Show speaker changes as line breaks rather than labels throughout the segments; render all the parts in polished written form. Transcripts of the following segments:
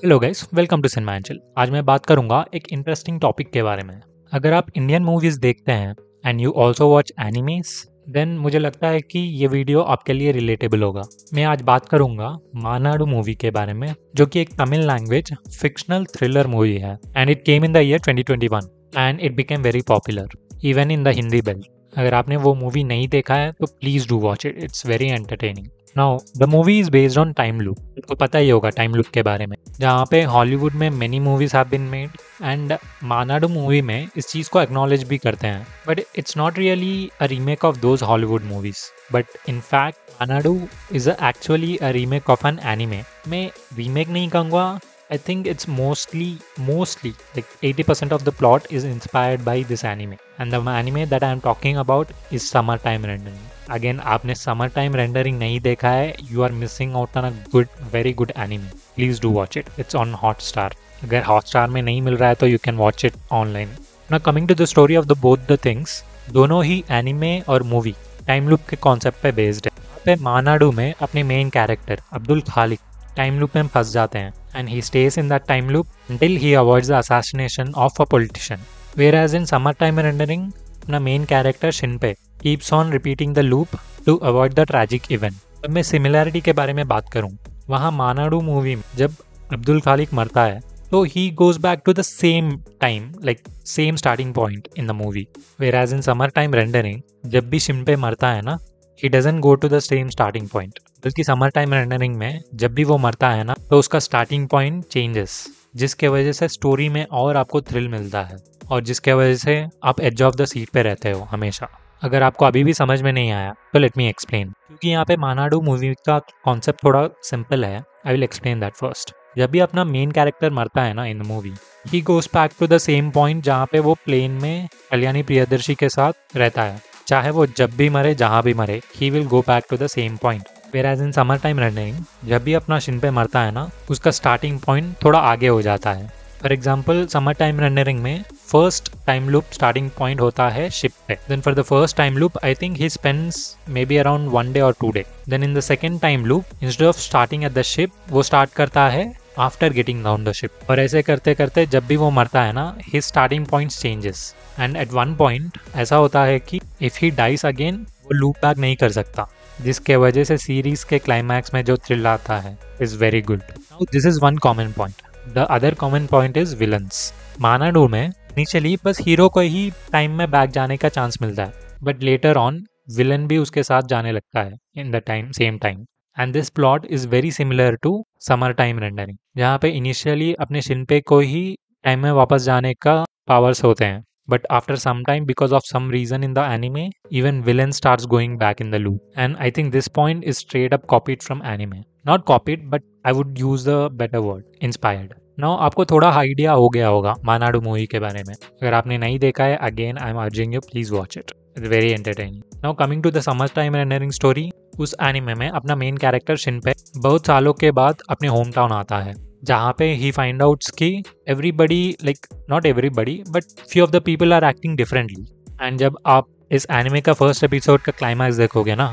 Hello guys, welcome to Cinemanchal. आज मैं बात करूंगा एक इंटरेस्टिंग टॉपिक के बारे में। अगर आप इंडियन मूवीज देखते हैं and you also watch animes, then मुझे लगता है कि ये वीडियो आपके लिए रिलेटेबल होगा। मैं आज बात करूंगा मानाडू मूवी के बारे में, जो कि एक Tamil language fictional thriller movie है and it came in the year 2021 and it became very popular even in the Hindi belt. अगर आपने वो मूवी नहीं देखा है तो please do watch it, it's very entertaining. Now the movie is based on time loop. आपको पता ही होगा टाइम लूप के बारे में, जहाँ पे हॉलीवुड में many movies have been made and Maanaadu movie में इस चीज़ को एक्नॉलेज भी करते हैं। But it's not really a remake of those Hollywood movies, but in fact Maanaadu is actually a remake of an anime. मैं रीमेक नहीं कहूँगा, I think it's mostly like 80% of the plot is inspired by this anime. And the anime that I am talking about is Summertime Rendering. Again, आपने Summertime Rendering नहीं देखा है, you are missing out on a very good anime. Please do watch it. It's on Hotstar. अगर Hotstar में नहीं मिल रहा है तो you can watch it online. Now coming to the story of both the things, दोनों ही anime और movie time loop के concept पे बेस्ड है। यहाँ पे मानाडू में अपने मेन कैरेक्टर अब्दुल खालिक टाइम लूप में फंस जाते हैं and he stays in that time loop until he avoids the assassination of a politician. Whereas in Summertime Rendering, अपना main character Shinpei keeps on repeating the loop to avoid the tragic event. अब मैं similarity के बारे में बात करूं, वहाँ मानाडू movie में जब अब्दुल खालिक मरता है तो he goes back to the same time, like same starting point in the movie. Whereas in Summertime Rendering, जब भी शिनपे मरता है ना, he doesn't go to the same starting point. बल्कि समर टाइम रेंडरिंग में जब भी वो मरता है ना तो उसका स्टार्टिंग पॉइंट चेंजेस, जिसके वजह से स्टोरी में और आपको थ्रिल मिलता है और जिसके वजह से आप एज ऑफ द सीट पे रहते हो हमेशा। अगर आपको अभी भी समझ में नहीं आया तो लेट मी एक्सप्लेन, क्योंकि यहाँ पे मानाडू मूवी का कॉन्सेप्ट थोड़ा सिंपल है। I will explain that first. जब भी अपना मेन कैरेक्टर मरता है ना in the movie, he goes back to the same point जहाँ पे वो प्लेन में कल्याणी प्रियदर्शी के साथ रहता है। चाहे वो जब भी मरे, जहाँ भी मरे, he will go back to the same point. Whereas in Summertime Rendering, जब भी अपना शिनपे मरता है ना, उसका स्टार्टिंग पॉइंट थोड़ा आगे हो जाता है। फॉर एग्जाम्पल Summertime Rendering में first time loop starting point होता है शिप पे। Then for the first time loop I think he spends maybe around 1 day और 2 day। Then in the second time loop instead of starting at the ship, वो start करता है after getting down the ship. और ऐसे करते करते जब भी वो मरता है ना, his starting point changes and at one point ऐसा होता है कि इफ ही डाइस अगेन वो लूप बैक नहीं कर सकता, जिसके वजह से सीरीज के क्लाइमैक्स में जो थ्रिल आता है is very good. Now this is one common point. The other common point is villains. Maanaadu में इनिशियली बस हीरो को ही टाइम में बैक जाने का चांस मिलता है, बट लेटर ऑन विलन भी उसके साथ जाने लगता है in the time same time. And this plot is very similar to Summertime Rendering, जहाँ पे इनिशियली अपने शिनपे को ही टाइम में वापस जाने का पावर्स होते हैं, but after some time, because of some reason in the anime, even villain starts going back in the loop. And I think this point is straight up copied from anime. Not copied, but I would use the better word, inspired. Now आपको थोड़ा idea हो गया होगा मानाडू movie के बारे में। अगर आपने नहीं देखा है, again I am urging you, please watch it, it's very entertaining. Now coming to the Summertime Rendering story, उस एनिमे में अपना मेन कैरेक्टर शिनपे बहुत सालों के बाद अपने होम टाउन आता है, जहाँ पे ही फाइंड आउट्स कि everybody, like not everybody but few of the people are acting differently. And जब आप इस एनिमे का फर्स्ट एपिसोड का क्लाइमैक्स देखोगे ना,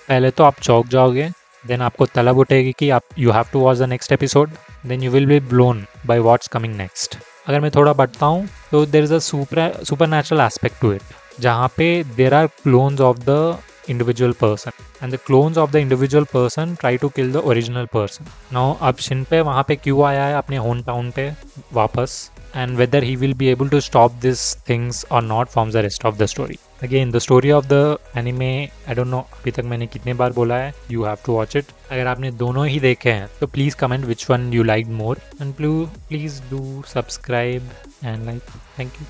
पहले तो आप चौंक जाओगे, देन आपको तलब उठेगी कि आप you have to watch the next episode, then you will be blown by what's coming next. अगर मैं थोड़ा बढ़ता हूँ तो there is a supernatural aspect to it, जहाँ पे there are clones of the individual person and the clones of the individual person try to kill the original person. Now अब शिनपे वहाँ पे क्यों आया है अपने होम टाउन पे वापस, and whether he will be able to stop these things or not forms the rest of the story. Again, the story of the anime, I don't know अभी तक मैंने कितने बार बोला है, you have to watch it. अगर आपने दोनों ही देखे हैं तो please comment which one you liked more and please do subscribe and like. Thank you.